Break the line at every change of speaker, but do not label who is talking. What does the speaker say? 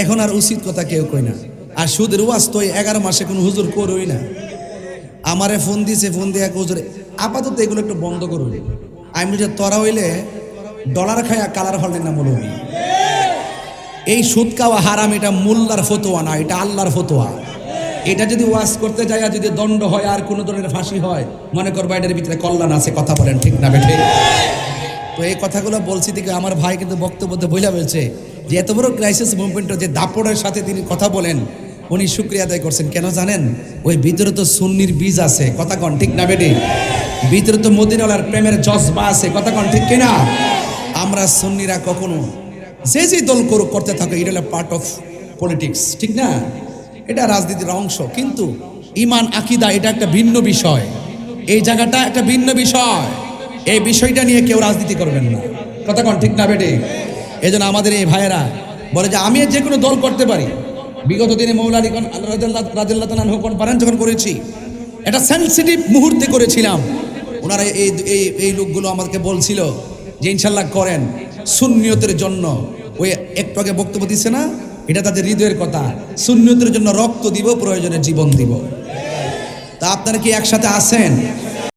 এখন আর উচিত কথা কেউ কই না। আর সুদের ওয়াজ তো 11 মাসে কোনো হুজুর করই না। আমারে ফোন দিছে, ফোন দিয়ে এক হুজুর আপাতত এগুলো একটু বন্ধ করুন। আমি বলছি তোরা হইলে ডলার খায়া কালার হলেন না মৌলবি। এই সুদ খাওয়া হারাম, এটা মোল্লার ফতোয়া না, এটা আল্লাহর ফতোয়া। এটা যদি ওয়াজ করতে যায় আর যদি দণ্ড হয় আর কোনো ধরনের ফাঁসি হয়, মনে করবা এটার ভিতরে কল্যাণ আছে। কথা বলেন ঠিক না বেঠে? তো এই কথাগুলো বলছি দেখে আমার ভাই কিন্তু বক্তব্যতে বইলা বলছে যে এত বড় ক্রাইসিস মুভমেন্টে যে দাপড়ের সাথে তিনি কথা বলেন, উনি শুকরিয়া আদায় করছেন। কেন জানেন? ওই ভিতরে তো সুন্নির বীজ আছে। কথা কন ঠিক না বেটে? ভিতরে তো মদিনাওয়ালার প্রেমের জজবা আছে। কথা কন ঠিক কিনা? আমরা সুন্নিরা কখনো যে দল করতে থাকে, এটা হলো পার্ট অফ পলিটিক্স, ঠিক না? এটা রাজনীতির অংশ। কিন্তু ইমান আকিদা এটা একটা ভিন্ন বিষয়। এই জায়গাটা একটা ভিন্ন বিষয়। এই বিষয়টা নিয়ে কেউ রাজনীতি করবেন না। কথা কন ঠিক না বেটে? এই জন্য আমাদের এই ভাইয়েরা বলে যে আমি যে কোনো দল করতে পারি। বিগত দিনে মৌলা আলী খান রাদিয়াল্লাহু তাআলা আনহু পারেন যখন করেছি, এটা সেন্সিটিভ মুহূর্তে করেছিলাম। ওনারা এই লোকগুলো আমাকে বলছিল যে ইনশাল্লাহ করেন সুন্নিয়তের জন্য। ওই একটু আগে বক্তব্য দিচ্ছে না, এটা তাদের হৃদয়ের কথা। সুন্নিয়তের জন্য রক্ত দিব, প্রয়োজনে জীবন দিব। তা আপনারা কি একসাথে আছেন?